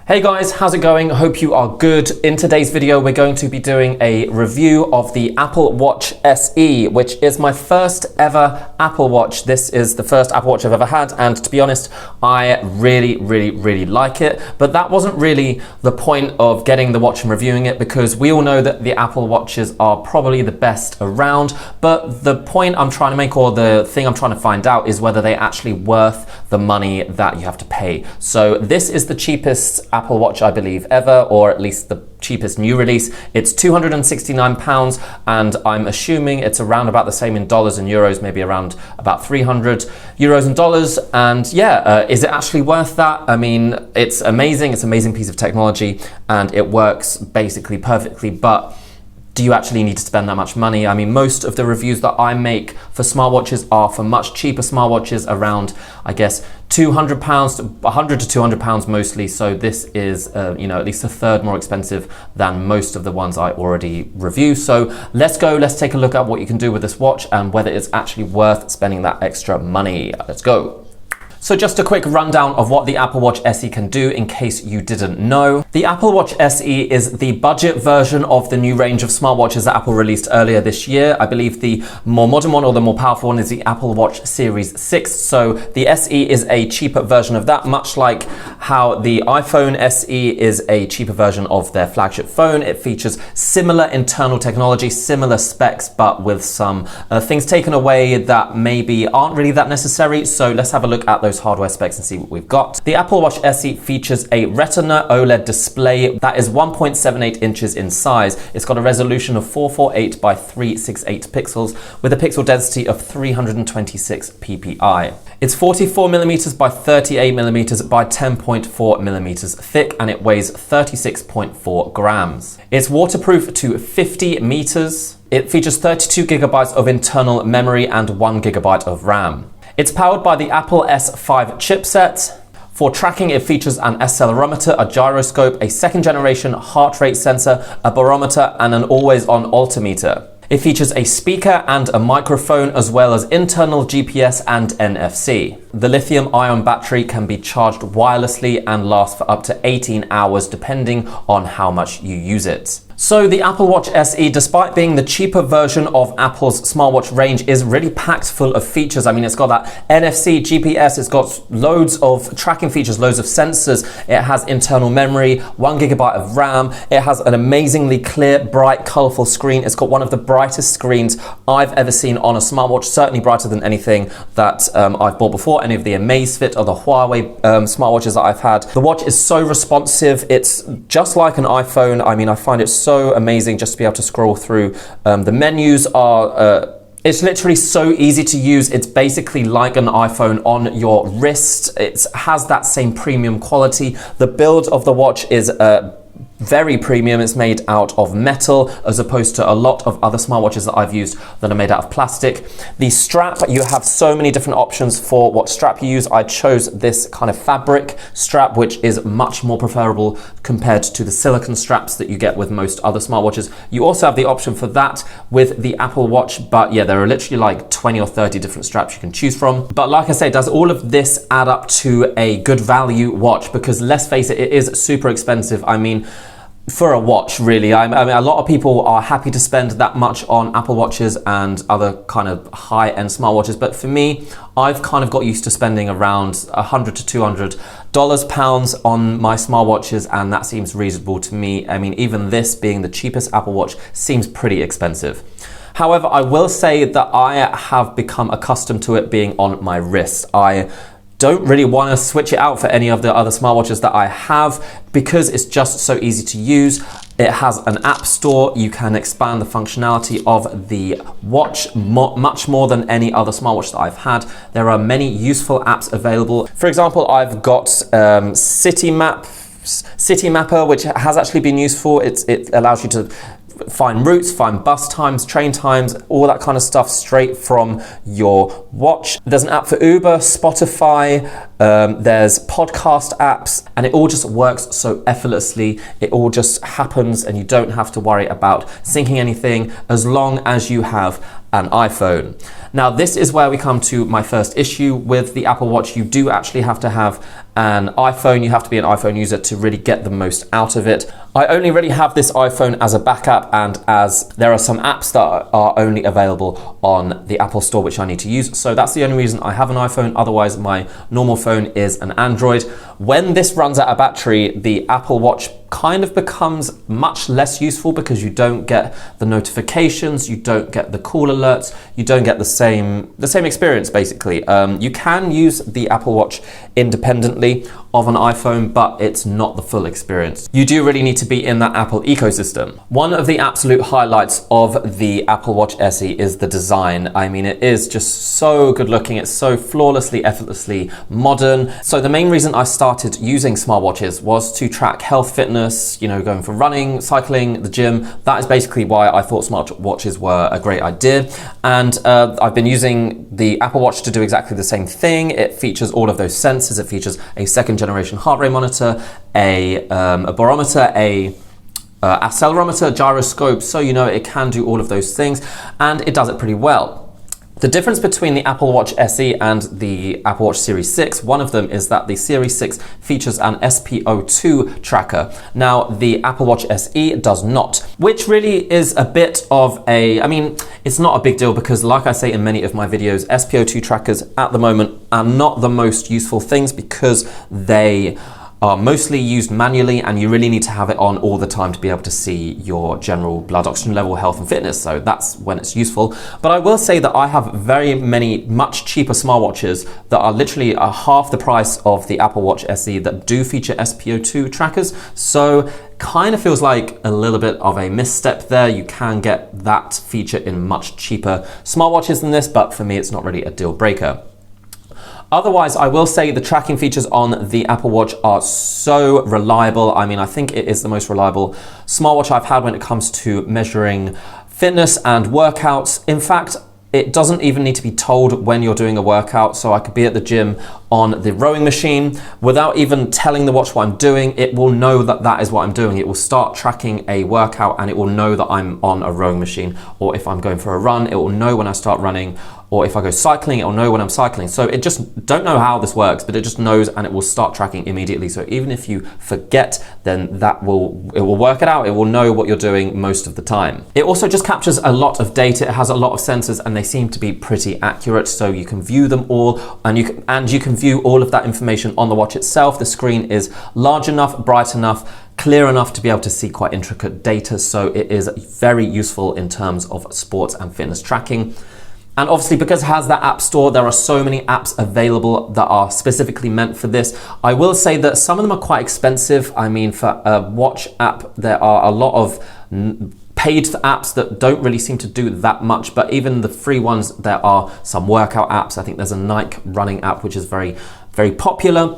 Hey guys, how's it going? Hope you are good. In today's video, we're going to be doing a review of the Apple Watch SE, which is my first ever Apple Watch. This is the first Apple Watch I've ever had, and to be honest, I really like it. But that wasn't really the point of getting the watch and reviewing it, because we all know that the Apple Watches are probably the best around. But the point I'm trying to make, or the thing I'm trying to find out, is whether they're actually worth the money that you have to pay. So this is the cheapest Apple Watch, I believe, ever, or at least the cheapest new release. It's £269, and I'm assuming it's around about the same in dollars and euros, maybe around about 300 euros and dollars. And yeah, is it actually worth that? I mean, it's amazing. It's an amazing piece of technology, and it works basically perfectly, but do you actually need to spend that much money? I mean, most of the reviews that I make for smartwatches are for much cheaper smartwatches, around, I guess, £200 to £100 to £200 mostly. So this is, at least a third more expensive than most of the ones I already review. So let's take a look at what you can do with this watch and whether it's actually worth spending that extra money. Let's go. So just a quick rundown of what the Apple Watch SE can do in case you didn't know. The Apple Watch SE is the budget version of the new range of smartwatches that Apple released earlier this year. I believe the more modern one, or the more powerful one, is the Apple Watch Series 6. So the SE is a cheaper version of that, much like how the iPhone SE is a cheaper version of their flagship phone. It features similar internal technology, similar specs, but with some things taken away that maybe aren't really that necessary. So let's have a look at those hardware specs and see what we've got. The Apple Watch SE features a Retina OLED display that is 1.78 inches in size. It's got a resolution of 448 by 368 pixels with a pixel density of 326 ppi. It's 44 millimeters by 38 millimeters by 10.4 millimeters thick, and it weighs 36.4 grams. It's waterproof to 50 meters. It features 32 gigabytes of internal memory and 1 gigabyte of RAM. It's powered by the Apple S5 chipset. For tracking, it features an accelerometer, a gyroscope, a second generation heart rate sensor, a barometer, and an always-on altimeter. It features a speaker and a microphone, as well as internal GPS and NFC. The lithium-ion battery can be charged wirelessly and lasts for up to 18 hours, depending on how much you use it. So the Apple Watch SE, despite being the cheaper version of Apple's smartwatch range, is really packed full of features. I mean, it's got that NFC, GPS, it's got loads of tracking features, loads of sensors. It has internal memory, 1 gigabyte of RAM. It has an amazingly clear, bright, colorful screen. It's got one of the brightest screens I've ever seen on a smartwatch, certainly brighter than anything that I've bought before, any of the Amazfit or the Huawei smartwatches that I've had. The watch is so responsive. It's just like an iPhone. I mean, I find it so amazing just to be able to scroll through. The menus are it's literally so easy to use. It's basically like an iPhone on your wrist. It has that same premium quality. The build of the watch is very premium. It's made out of metal, as opposed to a lot of other smartwatches that I've used that are made out of plastic. The strap, you have so many different options for what strap you use. I chose this kind of fabric strap, which is much more preferable compared to the silicone straps that you get with most other smartwatches. You also have the option for that with the Apple Watch, but yeah, there are literally like 20 or 30 different straps you can choose from. But like I say, does all of this add up to a good value watch? Because let's face it, it is super expensive. I mean, for a watch, really. I mean, a lot of people are happy to spend that much on Apple Watches and other kind of high-end smartwatches, but for me, I've kind of got used to spending around $100 to £200 on my smartwatches, and that seems reasonable to me. I mean, even this being the cheapest Apple Watch seems pretty expensive. However, I will say that I have become accustomed to it being on my wrist. I don't really want to switch it out for any of the other smartwatches that I have, because it's just so easy to use. It has an app store. You can expand the functionality of the watch much more than any other smartwatch that I've had. There are many useful apps available. For example, I've got City Mapper, which has actually been useful. It allows you to find routes, find bus times, train times, all that kind of stuff straight from your watch. There's an app for Uber, Spotify, there's podcast apps, and it all just works so effortlessly. It all just happens and you don't have to worry about syncing anything, as long as you have an iPhone. Now, this is where we come to my first issue with the Apple Watch. You do actually have to have an iPhone. You have to be an iPhone user to really get the most out of it. I only really have this iPhone as a backup, and as there are some apps that are only available on the Apple Store which I need to use. So that's the only reason I have an iPhone. Otherwise, my normal phone is an Android. When this runs out of battery, the Apple Watch kind of becomes much less useful because you don't get the notifications, you don't get the call alerts, you don't get the same experience basically. You can use the Apple Watch independently of an iPhone, but it's not the full experience. You do really need to be in that Apple ecosystem. One of the absolute highlights of the Apple Watch SE is the design. I mean, it is just so good looking. It's so flawlessly, effortlessly modern. So the main reason I started using smartwatches was to track health, fitness, you know, going for running, cycling, the gym. That is basically why I thought smartwatches were a great idea. And I've been using the Apple Watch to do exactly the same thing. It features all of those sensors. It features a second generation heart rate monitor, a barometer, a accelerometer, gyroscope, so you know it can do all of those things, and it does it pretty well. The difference between the Apple Watch SE and the Apple Watch Series 6, one of them is that the Series 6 features an SpO2 tracker. Now, the Apple Watch SE does not, which really is a bit of I mean, it's not a big deal because, like I say in many of my videos, SpO2 trackers at the moment are not the most useful things because they are mostly used manually and you really need to have it on all the time to be able to see your general blood oxygen level, health and fitness. So that's when it's useful. But I will say that I have very many much cheaper smartwatches that are literally half the price of the Apple Watch SE that do feature SpO2 trackers. So kind of feels like a little bit of a misstep there. You can get that feature in much cheaper smartwatches than this, but for me, it's not really a deal breaker. Otherwise, I will say the tracking features on the Apple Watch are so reliable. I mean, I think it is the most reliable smartwatch I've had when it comes to measuring fitness and workouts. In fact, it doesn't even need to be told when you're doing a workout. So I could be at the gym on the rowing machine without even telling the watch what I'm doing. It will know that that is what I'm doing. It will start tracking a workout and it will know that I'm on a rowing machine. Or if I'm going for a run, it will know when I start running. Or if I go cycling, it'll know when I'm cycling. So it just, don't know how this works, but it just knows and it will start tracking immediately. So even if you forget, then it will work it out. It will know what you're doing most of the time. It also just captures a lot of data. It has a lot of sensors and they seem to be pretty accurate. So you can view them all and you can view all of that information on the watch itself. The screen is large enough, bright enough, clear enough to be able to see quite intricate data. So it is very useful in terms of sports and fitness tracking. And obviously, because it has that app store, there are so many apps available that are specifically meant for this. I will say that some of them are quite expensive. I mean, for a watch app, there are a lot of paid apps that don't really seem to do that much, but even the free ones, there are some workout apps. I think there's a Nike running app, which is very, very popular.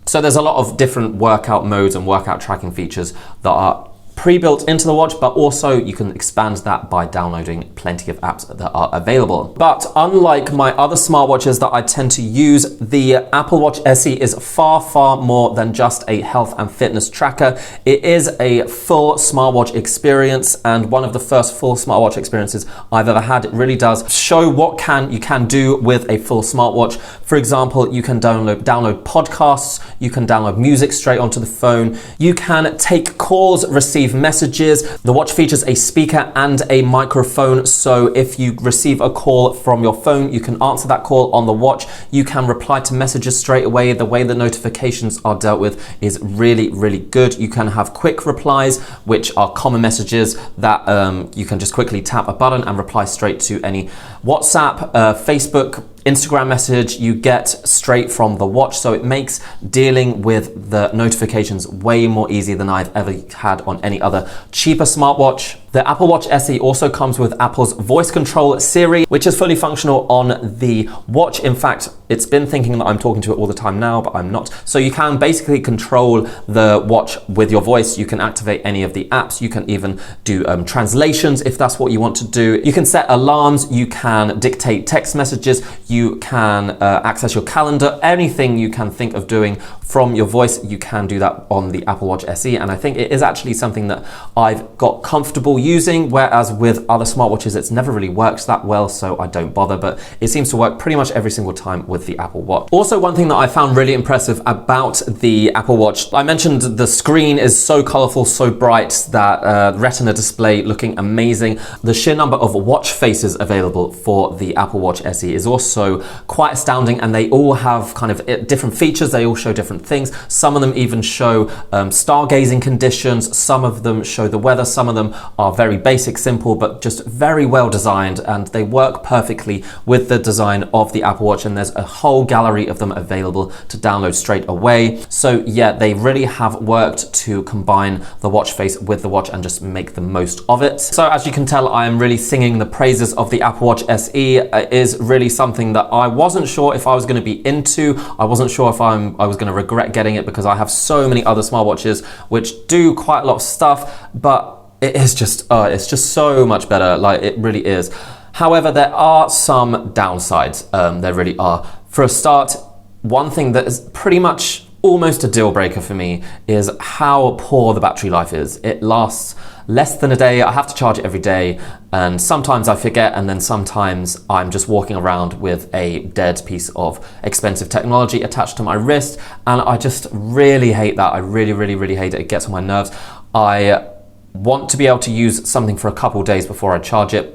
So there's a lot of different workout modes and workout tracking features that are pre-built into the watch, but also you can expand that by downloading plenty of apps that are available. But unlike my other smartwatches that I tend to use, the Apple Watch SE is far, far more than just a health and fitness tracker. It is a full smartwatch experience, and one of the first full smartwatch experiences I've ever had. It really does show what you can do with a full smartwatch. For example, you can download podcasts, you can download music straight onto the phone, you can take calls, receive messages. The watch features a speaker and a microphone, so if you receive a call from your phone, you can answer that call on the watch. You can reply to messages straight away. The way the notifications are dealt with is really, really good. You can have quick replies, which are common messages that you can just quickly tap a button and reply straight to any WhatsApp, Facebook, Instagram message you get straight from the watch. So it makes dealing with the notifications way more easy than I've ever had on any other cheaper smartwatch. The Apple Watch SE also comes with Apple's voice control Siri, which is fully functional on the watch. In fact, it's been thinking that I'm talking to it all the time now, but I'm not. So you can basically control the watch with your voice. You can activate any of the apps. You can even do translations if that's what you want to do. You can set alarms. You can dictate text messages. You can access your calendar. Anything you can think of doing from your voice, you can do that on the Apple Watch SE. And I think it is actually something that I've got comfortable comfortable using, whereas with other smartwatches, it's never really worked that well, so I don't bother, but it seems to work pretty much every single time with the Apple Watch. Also, one thing that I found really impressive about the Apple Watch, I mentioned the screen is so colorful, so bright, that Retina display looking amazing. The sheer number of watch faces available for the Apple Watch SE is also quite astounding, and they all have kind of different features. They all show different things. Some of them even show stargazing conditions. Some of them show the weather. Some of them are very basic, simple, but just very well designed, and they work perfectly with the design of the Apple Watch, and there's a whole gallery of them available to download straight away. So yeah, they really have worked to combine the watch face with the watch and just make the most of it. So as you can tell, I am really singing the praises of the Apple Watch SE. It is really something that I wasn't sure if I was going to be into. I wasn't sure if I was going to regret getting it, because I have so many other smartwatches which do quite a lot of stuff, but it's just so much better. Like, it really is. However, there are some downsides. There really are. For a start, one thing that is pretty much almost a deal breaker for me is how poor the battery life is. It lasts less than a day. I have to charge it every day, and sometimes I forget, and then sometimes I'm just walking around with a dead piece of expensive technology attached to my wrist, and I just really hate that. I really hate it. It gets on my nerves. I want to be able to use something for a couple days before I charge it,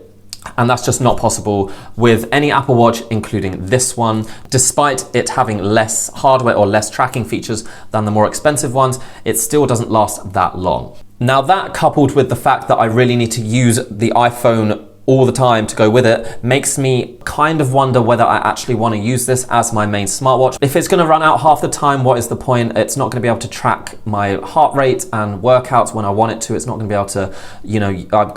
and that's just not possible with any Apple Watch, including this one. Despite it having less hardware or less tracking features than the more expensive ones, it still doesn't last that long. Now, that coupled with the fact that I really need to use the iPhone all the time to go with it makes me kind of wonder whether I actually want to use this as my main smartwatch. If it's going to run out half the time, what is the point? It's not going to be able to track my heart rate and workouts when I want it to. It's not going to be able to, you know,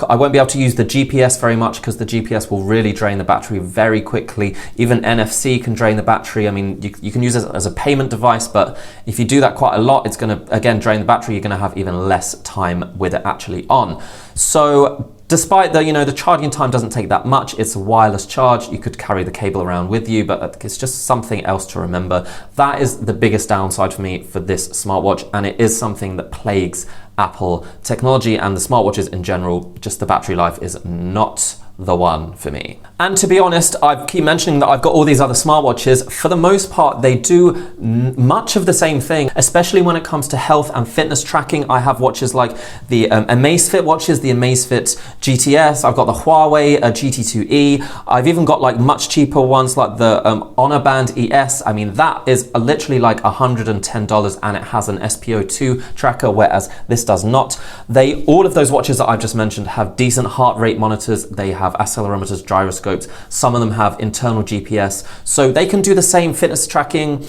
I won't be able to use the GPS very much, because the GPS will really drain the battery very quickly. Even NFC can drain the battery. I mean, you can use it as a payment device, but if you do that quite a lot, it's going to, again, drain the battery. You're going to have even less time with it actually on. So despite the, the charging time doesn't take that much, it's a wireless charge. You could carry the cable around with you, but it's just something else to remember. That is the biggest downside for me for this smartwatch, and it is something that plagues Apple technology and the smartwatches in general. Just the battery life is not the one for me. And to be honest, I keep mentioning that I've got all these other smartwatches. For the most part, they do much of the same thing, especially when it comes to health and fitness tracking. I have watches like the Amazfit watches, the Amazfit GTS. I've got the Huawei GT2e. I've even got like much cheaper ones like the Honor Band ES. I mean, that is literally like $110, and it has an SpO2 tracker, whereas this does not. All of those watches that I've just mentioned have decent heart rate monitors. They have accelerometers, gyroscopes. Some of them have internal GPS, so they can do the same fitness tracking,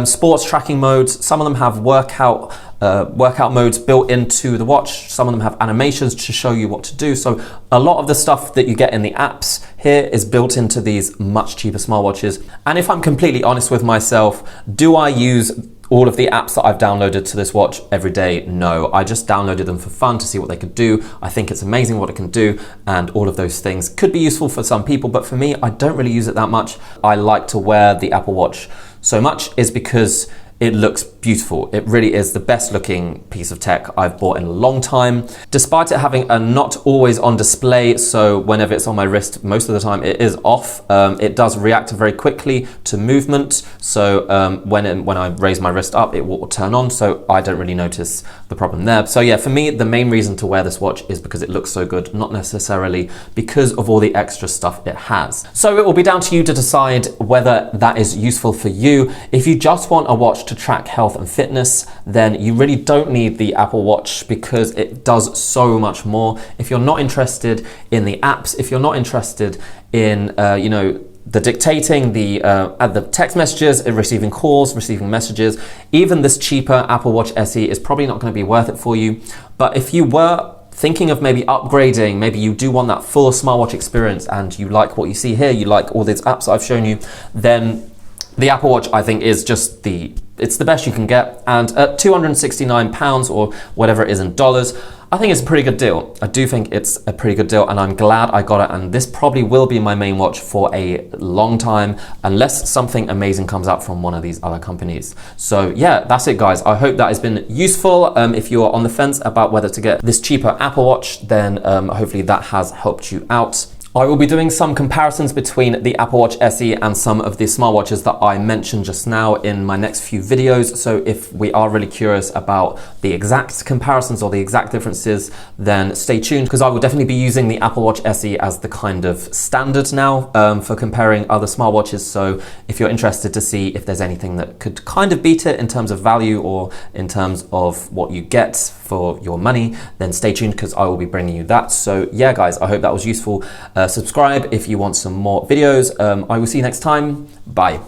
sports tracking modes. Some of them have workout modes built into the watch. Some of them have animations to show you what to do. So a lot of the stuff that you get in the apps here is built into these much cheaper smartwatches. And if I'm completely honest with myself, do I use all of the apps that I've downloaded to this watch every day? No, I just downloaded them for fun to see what they could do. I think it's amazing what it can do, and all of those things could be useful for some people, but for me, I don't really use it that much. I like to wear the Apple Watch so much is because it looks beautiful. It really is the best looking piece of tech I've bought in a long time. Despite it having a not always on display, so whenever it's on my wrist, most of the time it is off. It does react very quickly to movement. So when I raise my wrist up, it will turn on. So I don't really notice the problem there. So yeah, for me, the main reason to wear this watch is because it looks so good, not necessarily because of all the extra stuff it has. So it will be down to you to decide whether that is useful for you. If you just want a watch to track health and fitness, then you really don't need the Apple Watch because it does so much more. If you're not interested in the apps, if you're not interested in the dictating, the text messages, receiving calls, receiving messages, even this cheaper Apple Watch SE is probably not going to be worth it for you. But if you were thinking of maybe upgrading, maybe you do want that full smartwatch experience and you like what you see here, you like all these apps that I've shown you, then the Apple Watch, I think, is just it's the best you can get. And at £269 or whatever it is in dollars, I think it's a pretty good deal. I do think it's a pretty good deal, and I'm glad I got it, and this probably will be my main watch for a long time, unless something amazing comes out from one of these other companies. So yeah, that's it guys. I hope that has been useful. If you are on the fence about whether to get this cheaper Apple Watch, then hopefully that has helped you out. I will be doing some comparisons between the Apple Watch SE and some of the smartwatches that I mentioned just now in my next few videos. So if we are really curious about the exact comparisons or the exact differences, then stay tuned, because I will definitely be using the Apple Watch SE as the kind of standard now for comparing other smartwatches. So if you're interested to see if there's anything that could kind of beat it in terms of value or in terms of what you get for your money, then stay tuned, because I will be bringing you that. So yeah guys, I hope that was useful. Subscribe if you want some more videos. I will see you next time. Bye.